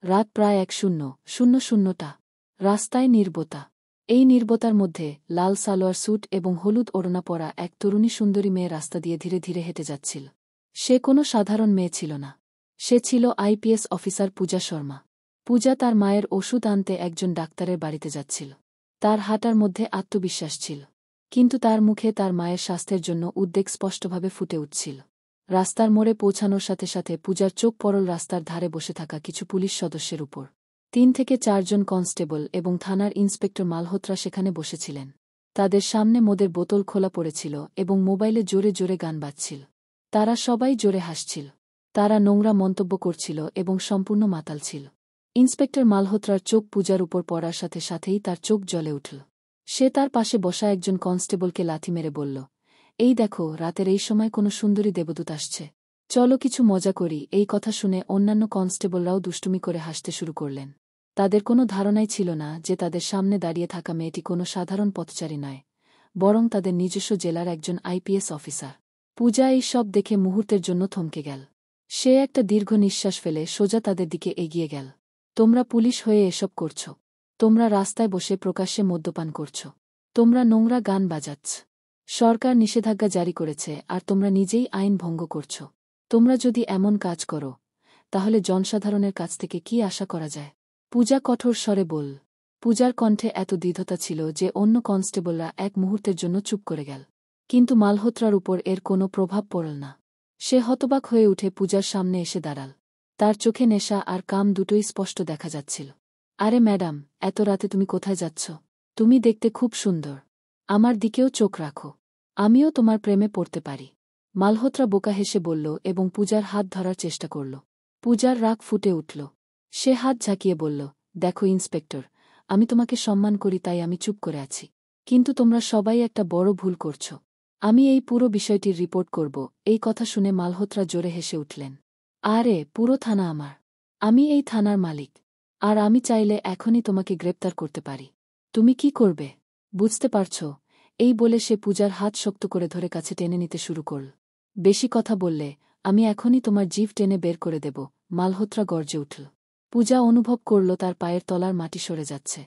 রাত প্রায় 1:00 রাস্তায় নীরবতা। এই নীরবতার মধ্যে লাল সালোয়ার স্যুট এবং হলুদ ওড়না পরা এক তরুণী সুন্দরী মেয়ে রাস্তা দিয়ে ধীরে ধীরে হেঁটে যাচ্ছিল। সে কোনো সাধারণ মেয়ে ছিল না। সে ছিল আইপিএস অফিসার পূজা শর্মা। পূজা তার মায়ের ওষুধ আনতে একজন ডাক্তারের বাড়িতে যাচ্ছিল। তার হাঁটার মধ্যে আত্মবিশ্বাস ছিল, কিন্তু তার মুখে তার মায়ের স্বাস্থ্যের জন্য উদ্বেগ স্পষ্টভাবে ফুটে উঠছিল। রাস্তার মোড়ে পৌঁছানোর সাথে সাথে পূজার চোখ পড়ল রাস্তার ধারে বসে থাকা কিছু পুলিশ সদস্যের উপর। 3 থেকে 4 জন কনস্টেবল এবং থানার ইন্সপেক্টর মালহোত্রা সেখানে বসেছিলেন। তাদের সামনে মদের বোতল খোলা পড়েছিল এবং মোবাইলে জোরে জোরে গান বাজছিল। তারা সবাই জোরে হাসছিল। তারা নোংরা মন্তব্য করছিল এবং সম্পূর্ণ মাতাল ছিল। ইন্সপেক্টর মালহোত্রার চোখ পূজার উপর পড়ার সাথে সাথেই তার চোখ জ্বলে উঠল। সে তার পাশে বসা একজন কনস্টেবলকে লাথি মেরে বলল, এই দেখো, রাতের এই সময় কোনো সুন্দরী দেবদূত আসছে। চলো কিছু মজা করি। এই কথা শুনে অন্যান্য কনস্টেবলরাও দুষ্টুমি করে হাসতে শুরু করলেন। তাদের কোনো ধারণাই ছিল না যে তাদের সামনে দাঁড়িয়ে থাকা মেয়েটি কোনো সাধারণ পথচারী নয়, বরং তাদের নিজস্ব জেলার একজন আইপিএস অফিসার। পূজা এই সব দেখে মুহূর্তের জন্য থমকে গেল। সে একটা দীর্ঘ নিঃশ্বাস ফেলে সোজা তাদের দিকে এগিয়ে গেল। তোমরা পুলিশ হয়ে এসব করছ? তোমরা রাস্তায় বসে প্রকাশ্যে মদ্যপান করছ? তোমরা নোংরা গান বাজাচ্ছ? সরকার নিষেধাজ্ঞা জারি করেছে আর তোমরা নিজেই আইন ভঙ্গ করছ। তোমরা যদি এমন কাজ করো, তাহলে জনসাধারণের কাছ থেকে কি আশা করা যায়? পূজা কঠোর স্বরে বল। পূজার কণ্ঠে এত দৃঢ়তা ছিল যে অন্য কনস্টেবলরা এক মুহূর্তের জন্য চুপ করে গেল। কিন্তু মালহোত্রার উপর এর কোনো প্রভাব পড়ল না। সে হতবাক হয়ে উঠে পূজার সামনে এসে দাঁড়াল। তার চোখে নেশা আর কাম দুটোই স্পষ্ট দেখা যাচ্ছিল। আরে ম্যাডাম, এত রাতে তুমি কোথায় যাচ্ছ? তুমি দেখতে খুব সুন্দর। আমার দিকেও চোখ রাখো। আমিও তোমার প্রেমে পড়তে পারি। মালহোত্রা বোকা হেসে বলল এবং পূজার হাত ধরার চেষ্টা করল। পূজার রাগ ফুটে উঠল। সে হাত ঝাঁকিয়ে বলল, দেখো ইন্সপেক্টর, আমি তোমাকে সম্মান করি তাই আমি চুপ করে আছি। কিন্তু তোমরা সবাই একটা বড় ভুল করছ। আমি এই পুরো বিষয়টির রিপোর্ট করব। এই কথা শুনে মালহোত্রা জোরে হেসে উঠলেন। আরে, পুরো থানা আমার। আমি এই থানার মালিক। আর আমি চাইলে এখনই তোমাকে গ্রেপ্তার করতে পারি। তুমি কি করবে বুঝতে পারছ? এই বলে সে পূজার হাত শক্ত করে ধরে কাছে টেনে নিতে শুরু করল। বেশি কথা বললে আমি এখনই তোমার জিভ টেনে বের করে দেব। মালহোত্রা গর্জে উঠল। পূজা অনুভব করল তার পায়ের তলার মাটি সরে যাচ্ছে।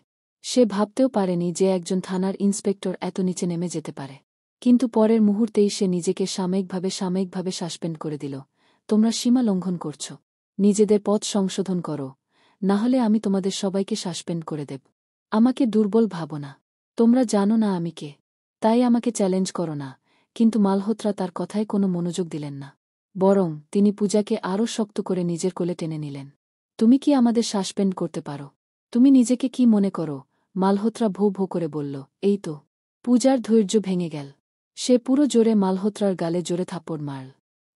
সে ভাবতেও পারেনি যে একজন থানার ইন্সপেক্টর এত নিচে নেমে যেতে পারে। কিন্তু পরের মুহূর্তেই সে নিজেকে সাময়িকভাবে সাসপেন্ড করে দিল। তোমরা সীমা লঙ্ঘন করছ। নিজেদের পথ সংশোধন করো, না হলে আমি তোমাদের সবাইকে সাসপেন্ড করে দেব। আমাকে দুর্বল ভাবো না। তোমরা জানো না আমি কে, তাই আমাকে চ্যালেঞ্জ করো না। কিন্তু মালহোত্রা তার কথায় কোনো মনোযোগ দিলেন না। বরং তিনি পূজাকে আরও শক্ত করে নিজের কোলে টেনে নিলেন। তুমি কি আমাদের সাসপেন্ড করতে পারো? তুমি নিজেকে কি মনে করো? মালহোত্রা ভোঁ ভোঁ করে বলল, এই তো। পূজার ধৈর্য ভেঙে গেল। সে পুরো জোরে মালহোত্রার গালে জোরে থাপ্পড় মারল।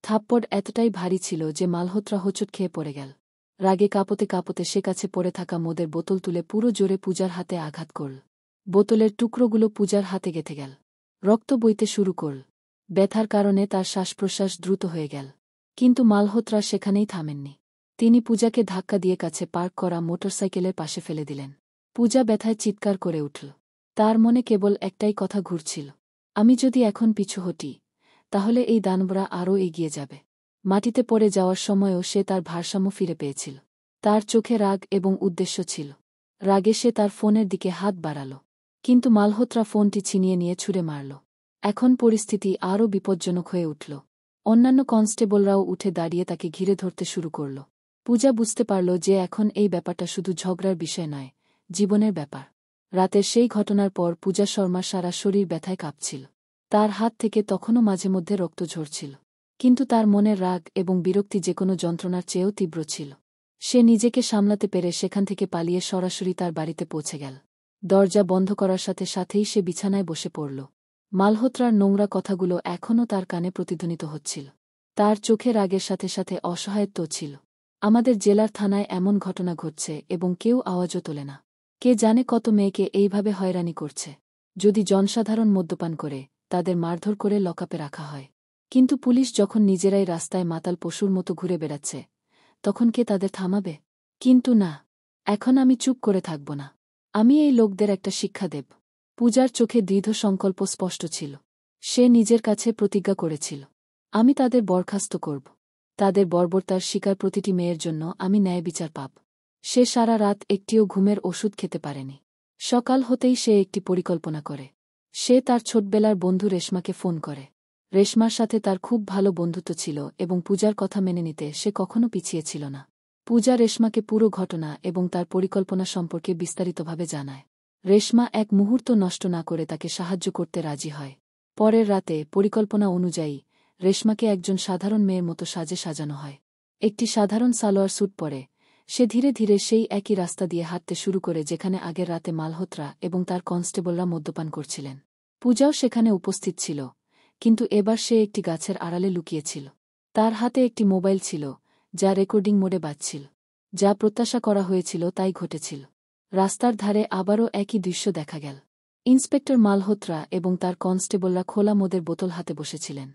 থাপ্পড় এতটাই ভারী ছিল যে মালহোত্রা হোঁচট খেয়ে পড়ে গেল। রাগে কাঁপতে কাঁপতে সে কাছে পড়ে থাকা মদের বোতল তুলে পুরো জোরে পূজার হাতে আঘাত করল। বোতলের টুকরোগুলো পূজার হাতে গেঁথে গেল। রক্ত বইতে শুরু করল। ব্যথার কারণে তার শ্বাসপ্রশ্বাস দ্রুত হয়ে গেল। কিন্তু মালহোত্রা সেখানেই থামেননি। তিনি পূজাকে ধাক্কা দিয়ে কাছে পার্ক করা মোটরসাইকেলের পাশে ফেলে দিলেন। পূজা ব্যথায় চিৎকার করে উঠল। তার মনে কেবল একটাই কথা ঘুরছিল, আমি যদি এখন পিছু হটি, তাহলে এই দানবরা আরও এগিয়ে যাবে। মাটিতে পড়ে যাওয়ার সময়ও সে তার ভারসাম্য ফিরে পেয়েছিল। তার চোখে রাগ এবং উদ্দেশ্য ছিল। রাগে সে তার ফোনের দিকে হাত বাড়াল। কিন্তু মালহোত্রা ফোনটি ছিনিয়ে নিয়ে ছুঁড়ে মারল। এখন পরিস্থিতি আরও বিপজ্জনক হয়ে উঠল। অন্যান্য কনস্টেবলরাও উঠে দাঁড়িয়ে তাকে ঘিরে ধরতে শুরু করল। পূজা বুঝতে পারল যে এখন এই ব্যাপারটা শুধু ঝগড়ার বিষয় নয়, জীবনের ব্যাপার। রাতের সেই ঘটনার পর পূজা শর্মার সারা শরীর ব্যথায় কাঁপছিল। তার হাত থেকে তখনও মাঝে মধ্যে রক্ত ঝরছিল। কিন্তু তার মনের রাগ এবং বিরক্তি যে কোনো যন্ত্রণার চেয়েও তীব্র ছিল। সে নিজেকে সামলাতে পেরে সেখান থেকে পালিয়ে সরাসরি তার বাড়িতে পৌঁছে গেল। দরজা বন্ধ করার সাথে সাথেই সে বিছানায় বসে পড়ল। মালহোত্রার নোংরা কথাগুলো এখনও তার কানে প্রতিধ্বনিত হচ্ছিল। তার চোখে রাগের সাথে সাথে অসহায়ত্ব ছিল। আমাদের জেলার থানায় এমন ঘটনা ঘটছে এবং কেউ আওয়াজও তোলে না। কে জানে কত মেয়েকে এইভাবে হয়রানি করছে। যদি জনসাধারণ মদ্যপান করে, তাদের মারধর করে লকআপে রাখা হয়। কিন্তু পুলিশ যখন নিজেরাই রাস্তায় মাতাল পশুর মতো ঘুরে বেড়াচ্ছে, তখন কে তাদের থামাবে? কিন্তু না, এখন আমি চুপ করে থাকব না। আমি এই লোকদের একটা শিক্ষা দেব। পূজার চোখে দৃঢ় সংকল্প স্পষ্ট ছিল। সে নিজের কাছে প্রতিজ্ঞা করেছিল, আমি তাদের বরখাস্ত করব। তাদের বর্বরতার শিকার প্রতিটি মেয়ের জন্য আমি ন্যায় বিচার পাব। সে সারা রাত একটিও ঘুমের ওষুধ খেতে পারেনি। সকাল হতেই সে একটি পরিকল্পনা করে। সে তার ছোটবেলার বন্ধু রেশমাকে ফোন করে। রেশমার সাথে তার খুব ভালো বন্ধুত্ব ছিল এবং পূজার কথা মেনে নিতে সে কখনো পিছিয়ে ছিল না। পূজা রেশমাকে পুরো ঘটনা এবং তার পরিকল্পনা সম্পর্কে বিস্তারিতভাবে জানায়। রেশমা এক মুহূর্ত নষ্ট না করে তাকে সাহায্য করতে রাজি হয়। পরের রাতে পরিকল্পনা অনুযায়ী রেশমাকে একজন সাধারণ মেয়ের মতো সাজে সাজানো হয়। একটি সাধারণ সালোয়ার স্যুট পরে সে ধীরে ধীরে সেই একই রাস্তা দিয়ে হাঁটতে শুরু করে যেখানে আগের রাতে মালহোত্রা এবং তার কনস্টেবলরা মদ্যপান করছিলেন। পূজাও সেখানে উপস্থিত ছিল, কিন্তু এবার সে একটি গাছের আড়ালে লুকিয়েছিল। তার হাতে একটি মোবাইল ছিল, যা রেকর্ডিং মোডে বাজছিল। যা প্রত্যাশা করা হয়েছিল তাই ঘটেছিল। রাস্তার ধারে আবারও একই দৃশ্য দেখা গেল। ইন্সপেক্টর মালহোত্রা এবং তার কনস্টেবলরা খোলা মদের বোতল হাতে বসেছিলেন।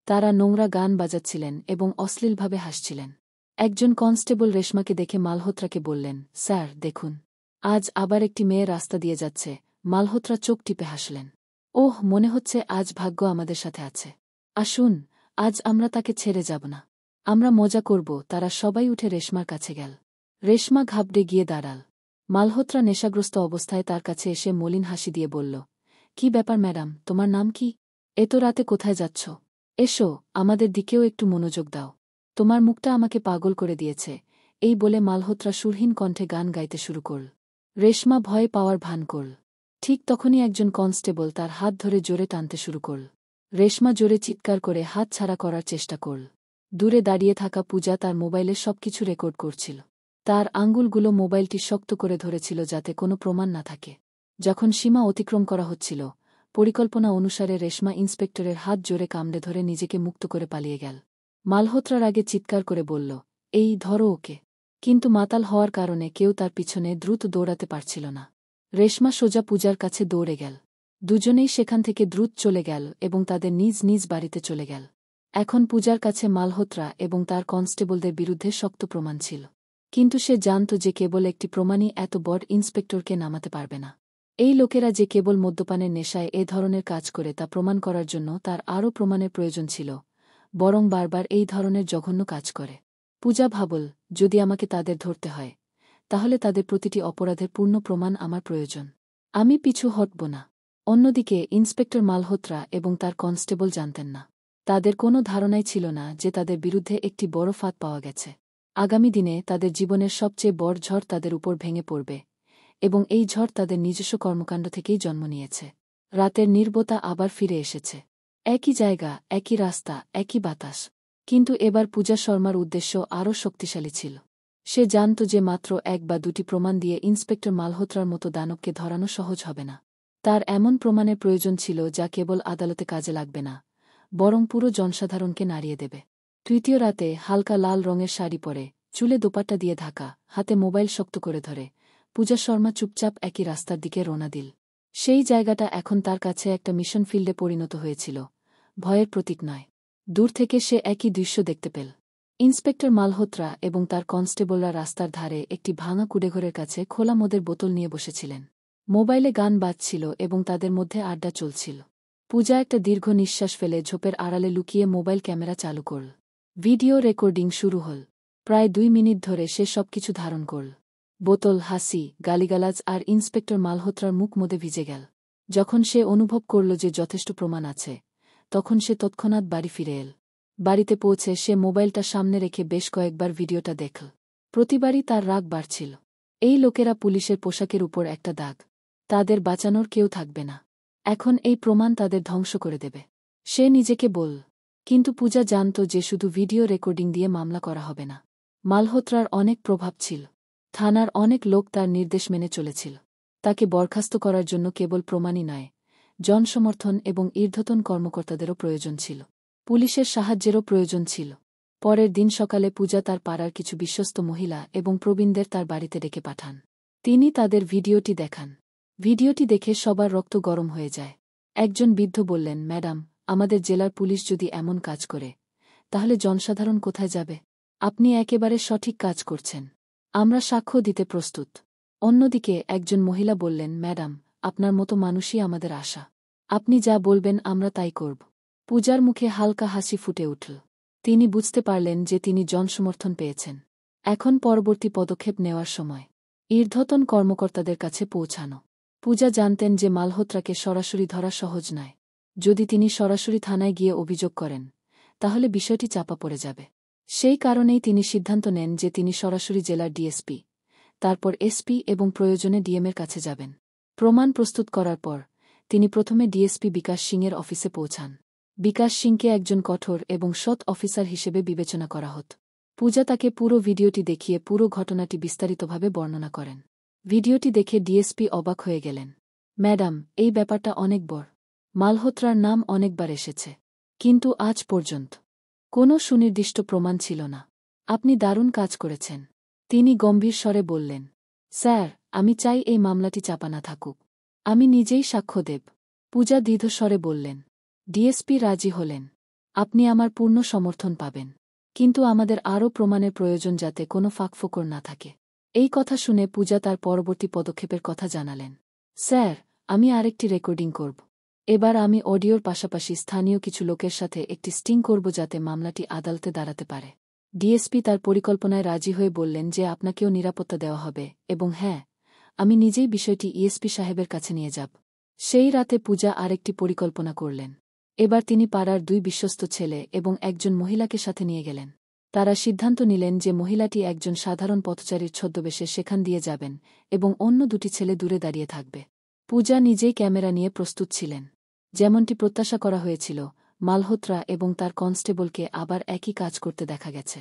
তারা নোংরা গান বাজাচ্ছিলেন এবং অশ্লীলভাবে হাসছিলেন। একজন কনস্টেবল রেশমাকে দেখে মালহোত্রাকে বললেন, স্যার দেখুন, আজ আবার একটি মেয়ে রাস্তা দিয়ে যাচ্ছে। মালহোত্রা চোখ টিপে হাসলেন। ওহ, মনে হচ্ছে আজ ভাগ্য আমাদের সাথে আছে। আসুন, আজ আমরা তাকে ছেড়ে যাব না। আমরা মজা করব। তারা সবাই উঠে রেশমার কাছে গেল। রেশমা ঘাবড়ে গিয়ে দাঁড়াল। মালহোত্রা নেশাগ্রস্ত অবস্থায় তার কাছে এসে মলিন হাসি দিয়ে বলল, কি ব্যাপার ম্যাডাম, তোমার নাম কি? এত রাতে কোথায় যাচ্ছ? এসো, আমাদের দিকেও একটু মনোযোগ দাও। তোমার মুখটা আমাকে পাগল করে দিয়েছে। এই বলে মালহোত্রা সুরহীন কণ্ঠে গান গাইতে শুরু করল। রেশমা ভয় পাওয়ার ভান করল। ঠিক তখনই একজন কনস্টেবল তার হাত ধরে জোরে টানতে শুরু করল। রেশমা জোরে চিৎকার করে হাত ছাড়া করার চেষ্টা করল। দূরে দাঁড়িয়ে থাকা পূজা তার মোবাইলে সবকিছু রেকর্ড করছিল। তার আঙ্গুলগুলো মোবাইলটি শক্ত করে ধরেছিল যাতে কোনো প্রমাণ না থাকে। যখন সীমা অতিক্রম করা হচ্ছিল, পরিকল্পনা অনুসারে রেশমা ইন্সপেক্টরের হাত জোরে কামড়ে ধরে নিজেকে মুক্ত করে পালিয়ে গেল। মালহোত্রার আগে চিৎকার করে বলল, এই ধরো ওকে। কিন্তু মাতাল হওয়ার কারণে কেউ তার পিছনে দ্রুত দৌড়াতে পারছিল না। রেশমা সোজা পূজার কাছে দৌড়ে গেল। দুজনেই সেখান থেকে দ্রুত চলে গেল এবং তাদের নিজ নিজ বাড়িতে চলে গেল। এখন পূজার কাছে মালহোত্রা এবং তার কনস্টেবলদের বিরুদ্ধে শক্ত প্রমাণ ছিল। কিন্তু সে জানত যে কেবল একটি প্রমাণই এত বড় ইন্সপেক্টরকে নামাতে পারবে না। এই লোকেরা যে কেবল মদ্যপানের নেশায় এ ধরনের কাজ করে তা প্রমাণ করার জন্য তার আরও প্রমাণের প্রয়োজন ছিল, বরং বারবার এই ধরনের জঘন্য কাজ করে। পূজা ভাবল, যদি আমাকে তাদের ধরতে হয়, তাহলে তাদের প্রতিটি অপরাধের পূর্ণ প্রমাণ আমার প্রয়োজন। আমি পিছু হটব না। অন্যদিকে ইন্সপেক্টর মালহোত্রা এবং তার কনস্টেবল জানতেন না। তাদের কোনো ধারণাই ছিল না যে তাদের বিরুদ্ধে একটি বড় ফাঁদ পাওয়া গেছে। আগামী দিনে তাদের জীবনের সবচেয়ে বড় ঝড় তাদের উপর ভেঙে পড়বে, এবং এই ঝড় তাদের নিজস্ব কর্মকাণ্ড থেকেই জন্ম নিয়েছে। রাতের নীরবতা আবার ফিরে এসেছে। একই জায়গা, একই রাস্তা, একই বাতাস। কিন্তু এবার পূজা শর্মার উদ্দেশ্য আরও শক্তিশালী ছিল। সে জানত যে মাত্র এক বা দুটি প্রমাণ দিয়ে ইন্সপেক্টর মালহোত্রার মতো দানবকে ধরানো সহজ হবে না। তার এমন প্রমাণের প্রয়োজন ছিল যা কেবল আদালতে কাজে লাগবে না, বরং পুরো জনসাধারণকে নাড়িয়ে দেবে। তৃতীয় রাতে হালকা লাল রঙের শাড়ি পরে, চুলে দোপাট্টা দিয়ে ঢাকা, হাতে মোবাইল শক্ত করে ধরে পূজা শর্মা চুপচাপ একই রাস্তার দিকে রওনা দিল। সেই জায়গাটা এখন তার কাছে একটা মিশন ফিল্ডে পরিণত হয়েছিল, ভয়ের প্রতীক নয়। দূর থেকে সে একই দৃশ্য দেখতে পেল। ইন্সপেক্টর মালহোত্রা এবং তার কনস্টেবলরা রাস্তার ধারে একটি ভাঙা কুড়েঘরের কাছে খোলা মদের বোতল নিয়ে বসেছিলেন। মোবাইলে গান বাজছিল এবং তাদের মধ্যে আড্ডা চলছিল। পূজা একটা দীর্ঘ নিঃশ্বাস ফেলে ঝোপের আড়ালে লুকিয়ে মোবাইল ক্যামেরা চালু করল। ভিডিও রেকর্ডিং শুরু হল। প্রায় 2 মিনিট ধরে সে সবকিছু ধারণ করল। বোতল, হাসি, গালিগালাজ আর ইন্সপেক্টর মালহোত্রার মুখ মধ্যে ভিজে গেল। যখন সে অনুভব করল যে যথেষ্ট প্রমাণ আছে, তখন সে তৎক্ষণাৎ বাড়ি ফিরে এল। বাড়িতে পৌঁছে সে মোবাইলটা সামনে রেখে বেশ কয়েকবার ভিডিওটা দেখল। প্রতিবারই তার রাগ বাড়ছিল। এই লোকেরা পুলিশের পোশাকের উপর একটা দাগ। তাদের বাঁচানোর কেউ থাকবে না। এখন এই প্রমাণ তাদের ধ্বংস করে দেবে, সে নিজেকে বলল। কিন্তু পূজা জানত যে শুধু ভিডিও রেকর্ডিং দিয়ে মামলা করা হবে না। মালহোত্রার অনেক প্রভাব ছিল। থানার অনেক লোক তার নির্দেশ মেনে চলেছিল। তাকে বরখাস্ত করার জন্য কেবল প্রমাণই নয়, জনসমর্থন এবং ঊর্ধ্বতন কর্মকর্তাদেরও প্রয়োজন ছিল। পুলিশের সাহায্যেরও প্রয়োজন ছিল। পরের দিন সকালে পূজা তার পাড়ার কিছু বিশ্বস্ত মহিলা এবং প্রবীণদের তার বাড়িতে ডেকে পাঠান। তিনি তাদের ভিডিওটি দেখান। ভিডিওটি দেখে সবার রক্ত গরম হয়ে যায়। একজন বৃদ্ধ বললেন, ম্যাডাম, আমাদের জেলার পুলিশ যদি এমন কাজ করে, তাহলে জনসাধারণ কোথায় যাবে? আপনি একেবারে সঠিক কাজ করছেন। আমরা সাক্ষ্য দিতে প্রস্তুত। অন্যদিকে একজন মহিলা বললেন, ম্যাডাম, আপনার মতো মানুষই আমাদের আশা। আপনি যা বলবেন আমরা তাই করব। পূজার মুখে হালকা হাসি ফুটে উঠল। তিনি বুঝতে পারলেন যে তিনি জনসমর্থন পেয়েছেন। এখন পরবর্তী পদক্ষেপ নেওয়ার সময় ঊর্ধ্বতন কর্মকর্তাদের কাছে পৌঁছানো। পূজা জানতেন যে মালহোত্রাকে সরাসরি ধরা সহজ নয়। যদি তিনি সরাসরি থানায় গিয়ে অভিযোগ করেন তাহলে বিষয়টি চাপা পড়ে যাবে। সেই কারণেই তিনি সিদ্ধান্ত নেন যে তিনি সরাসরি জেলার ডিএসপি, তারপর এসপি এবং প্রয়োজনে ডিএমের কাছে যাবেন। প্রমাণ প্রস্তুত করার পর তিনি প্রথমে ডিএসপি বিকাশ সিংয়ের অফিসে পৌঁছান। বিকাশ সিংকে একজন কঠোর এবং সৎ অফিসার হিসেবে বিবেচনা করা হতো। পূজা তাকে পুরো ভিডিওটি দেখিয়ে পুরো ঘটনাটি বিস্তারিতভাবে বর্ণনা করেন। ভিডিওটি দেখে ডিএসপি অবাক হয়ে গেলেন। ম্যাডাম, এই ব্যাপারটা অনেক বড়। মালহোত্রার নাম অনেকবার এসেছে, কিন্তু আজ পর্যন্ত কোনো সুনির্দিষ্ট প্রমাণ ছিল না। আপনি দারুণ কাজ করেছেন। তিনি গম্ভীর স্বরে বললেন, স্যার, আমি চাই এই মামলাটি চাপা না থাকুক। আমি নিজেই সাক্ষ্য দেব। পূজা দীর্ঘস্বরে বললেন। ডিএসপি রাজি হলেন। আপনি আমার পূর্ণ সমর্থন পাবেন, কিন্তু আমাদের আরও প্রমাণের প্রয়োজন যাতে কোনো ফাঁকফোকর না থাকে। এই কথা শুনে পূজা তার পরবর্তী পদক্ষেপের কথা জানালেন। স্যার, আমি আরেকটি রেকর্ডিং করব। এবার আমি অডিওর পাশাপাশি স্থানীয় কিছু লোকের সাথে একটি স্টিং করব যাতে মামলাটি আদালতে দাঁড়াতে পারে। ডিএসপি তার পরিকল্পনায় রাজি হয়ে বললেন যে আপনাকেও নিরাপত্তা দেওয়া হবে এবং হ্যাঁ, আমি নিজেই বিষয়টি ইএসপি সাহেবের কাছে নিয়ে যাব। সেই রাতে পূজা আরেকটি পরিকল্পনা করলেন। এবার তিনি পাড়ার 2 বিশ্বস্ত ছেলে এবং একজন মহিলাকে সাথে নিয়ে গেলেন। তারা সিদ্ধান্ত নিলেন যে মহিলাটি একজন সাধারণ পথচারীর ছদ্মবেশে সেখান দিয়ে যাবেন এবং অন্য 2টি ছেলে দূরে দাঁড়িয়ে থাকবে। পূজা নিজেই ক্যামেরা নিয়ে প্রস্তুত ছিলেন। যেমনটি প্রত্যাশা করা হয়েছিল, মালহোত্রা এবং তার কনস্টেবলকে আবার একই কাজ করতে দেখা গেছে।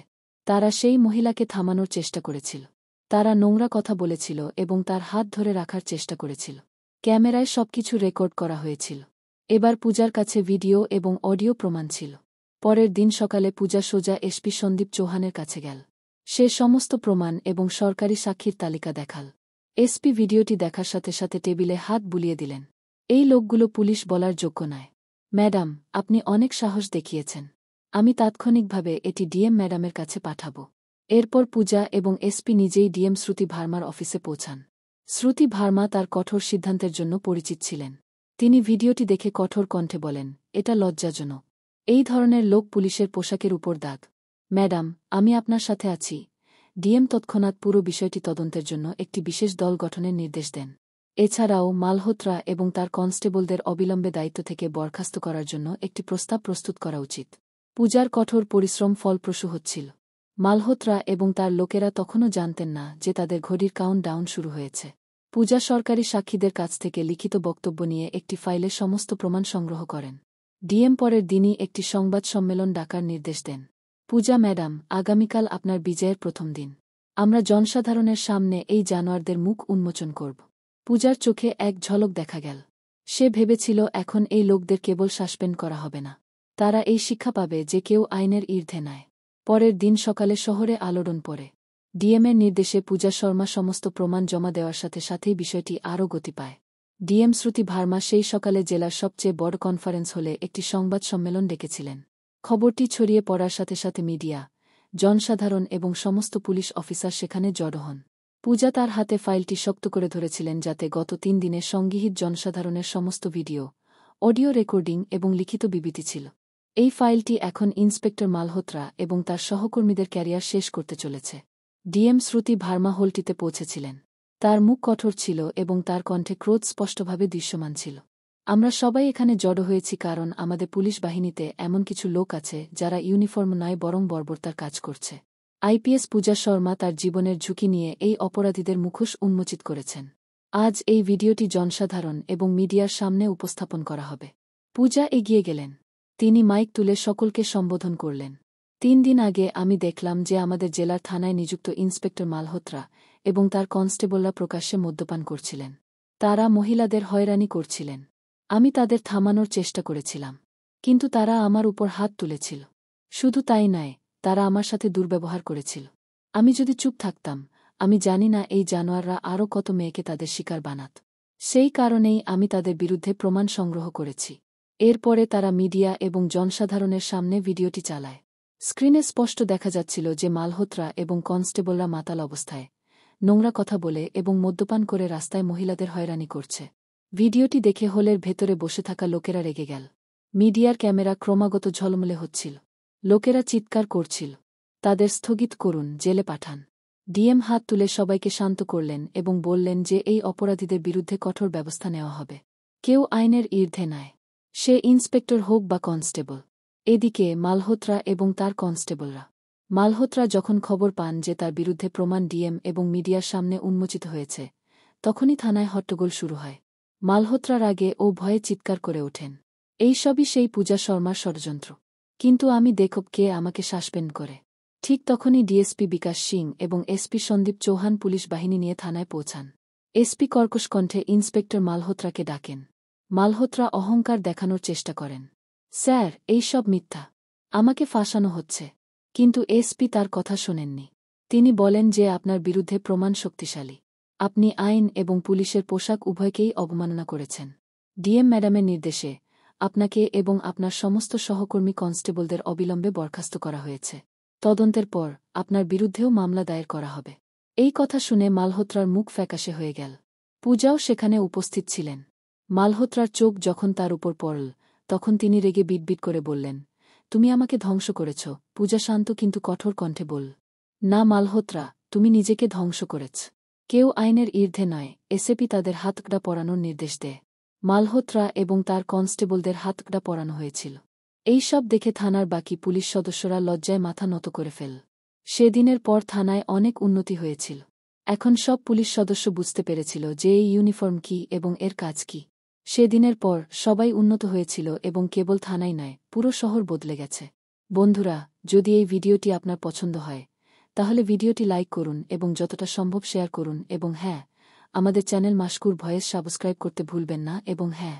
তারা সেই মহিলাকে থামানোর চেষ্টা করেছিল। তারা নোংরা কথা বলেছিল এবং তার হাত ধরে রাখার চেষ্টা করেছিল। ক্যামেরায় সবকিছু রেকর্ড করা হয়েছিল। এবার পূজার কাছে ভিডিও এবং অডিও প্রমাণ ছিল। পরের দিন সকালে পূজা সোজা এসপি সন্দীপ চৌহানের কাছে গেল। সে সমস্ত প্রমাণ এবং সরকারি সাক্ষীর তালিকা দেখাল। এসপি ভিডিওটি দেখার সাথে সাথে টেবিলে হাত বুলিয়ে দিলেন। এই লোকগুলো পুলিশ বলার যোগ্য নয়। ম্যাডাম, আপনি অনেক সাহস দেখিয়েছেন। আমি তাৎক্ষণিকভাবে এটি ডিএম ম্যাডামের কাছে পাঠাব। এরপর পূজা এবং এসপি নিজেই ডিএম শ্রুতি ভার্মার অফিসে পৌঁছান। শ্রুতি ভার্মা তার কঠোর সিদ্ধান্তের জন্য পরিচিত ছিলেন। তিনি ভিডিওটি দেখে কঠোর কণ্ঠে বলেন, এটা লজ্জাজনক। এই ধরনের লোক পুলিশের পোশাকের উপর দাগ। ম্যাডাম, আমি আপনার সাথে আছি। ডিএম তৎক্ষণাৎ পুরো বিষয়টি তদন্তের জন্য একটি বিশেষ দল গঠনের নির্দেশ দেন। এছাড়াও মালহোত্রা এবং তার কনস্টেবলদের অবিলম্বে দায়িত্ব থেকে বরখাস্ত করার জন্য একটি প্রস্তাব প্রস্তুত করা উচিত। পূজার কঠোর পরিশ্রম ফলপ্রসূ হচ্ছিল। মালহোত্রা এবং তার লোকেরা তখনও জানতেন না যে তাদের ঘড়ির কাউন্ট ডাউন শুরু হয়েছে। পূজা সরকারি সাক্ষীদের কাছ থেকে লিখিত বক্তব্য নিয়ে একটি ফাইলে সমস্ত প্রমাণ সংগ্রহ করেন। ডিএম পরের দিনই একটি সংবাদ সম্মেলন ডাকার নির্দেশ দেন। পূজা ম্যাডাম, আগামীকাল আপনার বিজয়ের প্রথম দিন। আমরা জনসাধারণের সামনে এই জানোয়ারদের মুখ উন্মোচন করব। পূজার চোখে এক ঝলক দেখা গেল। সে ভেবেছিল এখন এই লোকদের কেবল সাসপেন্ড করা হবে না, তারা এই শিক্ষা পাবে যে কেউ আইনের ঊর্ধ্বে নয়। পরের দিন সকালে শহরে আলোড়ন পড়ে। ডিএমের নির্দেশে পূজা শর্মা সমস্ত প্রমাণ জমা দেওয়ার সাথে সাথেই বিষয়টি আরও গতি পায়। ডিএম শ্রুতি ভার্মা সেই সকালে জেলার সবচেয়ে বড় কনফারেন্স হলে একটি সংবাদ সম্মেলন ডেকেছিলেন। খবরটি ছড়িয়ে পড়ার সাথে সাথে মিডিয়া, জনসাধারণ এবং সমস্ত পুলিশ অফিসার সেখানে জড়ো হন। পূজা তার হাতে ফাইলটি শক্ত করে ধরেছিলেন যাতে গত 3 দিনে সংগৃহীত জনসাধারণের সমস্ত ভিডিও, অডিও রেকর্ডিং এবং লিখিত বিবৃতি ছিল। এই ফাইলটি এখন ইন্সপেক্টর মালহোত্রা এবং তার সহকর্মীদের ক্যারিয়ার শেষ করতে চলেছে। ডিএম শ্রুতি ভার্মা হলটিতে পৌঁছেছিলেন। তার মুখ কঠোর ছিল এবং তার কণ্ঠে ক্রোধ স্পষ্টভাবে দৃশ্যমান ছিল। আমরা সবাই এখানে জড়ো হয়েছি কারণ আমাদের পুলিশ বাহিনীতে এমন কিছু লোক আছে যারা ইউনিফর্ম নয় বরং বর্বরতার কাজ করছে। আইপিএস পূজা শর্মা তার জীবনের ঝুঁকি নিয়ে এই অপরাধীদের মুখোশ উন্মোচিত করেছেন। আজ এই ভিডিওটি জনসাধারণ এবং মিডিয়ার সামনে উপস্থাপন করা হবে। পূজা এগিয়ে গেলেন। তিনি মাইক তুলে সকলকে সম্বোধন করলেন। 3 দিন আগে আমি দেখলাম যে আমাদের জেলার থানায় নিযুক্ত ইন্সপেক্টর মালহোত্রা এবং তার কনস্টেবলরা প্রকাশ্যে মদ্যপান করছিলেন। তারা মহিলাদের হয়রানি করছিলেন। আমি তাদের থামানোর চেষ্টা করেছিলাম, কিন্তু তারা আমার উপর হাত তুলেছিল। শুধু তাই নয়, তারা আমার সাথে দুর্ব্যবহার করেছিল। আমি যদি চুপ থাকতাম, আমি জানি না এই জানোয়াররা আরও কত মেয়েকে তাদের শিকার বানাত। সেই কারণেই আমি তাদের বিরুদ্ধে প্রমাণ সংগ্রহ করেছি। এরপরে তারা মিডিয়া এবং জনসাধারণের সামনে ভিডিওটি চালায়। স্ক্রিনে স্পষ্ট দেখা যাচ্ছিল যে মালহোত্রা এবং কনস্টেবলরা মাতাল অবস্থায় নোংরা কথা বলে এবং মদ্যপান করে রাস্তায় মহিলাদের হয়রানি করছে। ভিডিওটি দেখে হলের ভেতরে বসে থাকা লোকেরা রেগে গেল। মিডিয়ার ক্যামেরা ক্রমাগত ঝলমলে হচ্ছিল। লোকেরা চিৎকার করছিল, তাদের স্থগিত করুন, জেলে পাঠান। ডিএম হাত তুলে সবাইকে শান্ত করলেন এবং বললেন যে এই অপরাধীদের বিরুদ্ধে কঠোর ব্যবস্থা নেওয়া হবে। কেউ আইনের ঊর্ধ্বে নয়, সে ইন্সপেক্টর হোক বা কনস্টেবল। এদিকে মালহোত্রা এবং তার কনস্টেবলরা। মালহোত্রা যখন খবর পান যে তার বিরুদ্ধে প্রমাণ ডিএম এবং মিডিয়ার সামনে উন্মোচিত হয়েছে, তখনই থানায় হট্টগোল শুরু হয়। মালহোত্রার আগে ও ভয়ে চিৎকার করে ওঠেন, এই সবই সেই পূজা শর্মার ষড়যন্ত্র। কিন্তু আমি দেখব কে আমাকে সাসপেন্ড করে। ঠিক তখনই ডিএসপি বিকাশ সিং এবং এসপি সন্দীপ চৌহান পুলিশ বাহিনী নিয়ে থানায় পৌঁছান। এসপি কর্কশ কণ্ঠে ইন্সপেক্টর মালহোত্রাকে ডাকেন। মালহোত্রা অহংকার দেখানোর চেষ্টা করেন, স্যার, এই সব মিথ্যা, আমাকে ফাঁসানো হচ্ছে। কিন্তু এসপি তার কথা শোনেননি। তিনি বলেন যে আপনার বিরুদ্ধে প্রমাণ শক্তিশালী। আপনি আইন এবং পুলিশের পোশাক উভয়কেই অবমাননা করেছেন। ডিএম ম্যাডামের নির্দেশে আপনাকে এবং আপনার সমস্ত সহকর্মী কনস্টেবলদের অবিলম্বে বরখাস্ত করা হয়েছে। তদন্তের পর আপনার বিরুদ্ধেও মামলা দায়ের করা হবে। এই কথা শুনে মালহোত্রার মুখ ফ্যাকাশে হয়ে গেল। পূজাও সেখানে উপস্থিত ছিলেন। মালহোত্রার চোখ যখন তার উপর পড়ল, তখন তিনি রেগে বিটবিট করে বললেন, তুমি আমাকে ধ্বংস করেছ। পূজা শান্ত কিন্তু কঠোর কণ্ঠে বলল, না মালহোত্রা, তুমি নিজেকে ধ্বংস করেছ। কেউ আইনের ঊর্ধ্বে নয়। এসপি তাদের হাতকড়া পরানোর নির্দেশ দেয়। মালহোত্রা এবং তার কনস্টেবলদের হাতকড়া পরানো হয়েছিল। এই সব দেখে থানার বাকি পুলিশ সদস্যরা লজ্জায় মাথা নত করে ফেল। সেদিনের পর থানায় অনেক উন্নতি হয়েছিল। এখন সব পুলিশ সদস্য বুঝতে পেরেছিল যে এই ইউনিফর্ম কি এবং এর কাজ কি। সেদিনের পর সবাই উন্নত হয়েছিল এবং কেবল থানাই নয়, পুরো শহর বদলে গেছে। বন্ধুরা, যদি এই ভিডিওটি আপনার পছন্দ হয়, তাহলে ভিডিওটি লাইক করুন এবং যতটা সম্ভব শেয়ার করুন এবং হ্যাঁ, আমাদের চ্যানেল মাশকুর ভয়েস সাবস্ক্রাইব করতে ভুলবেন না এবং হ্যাঁ।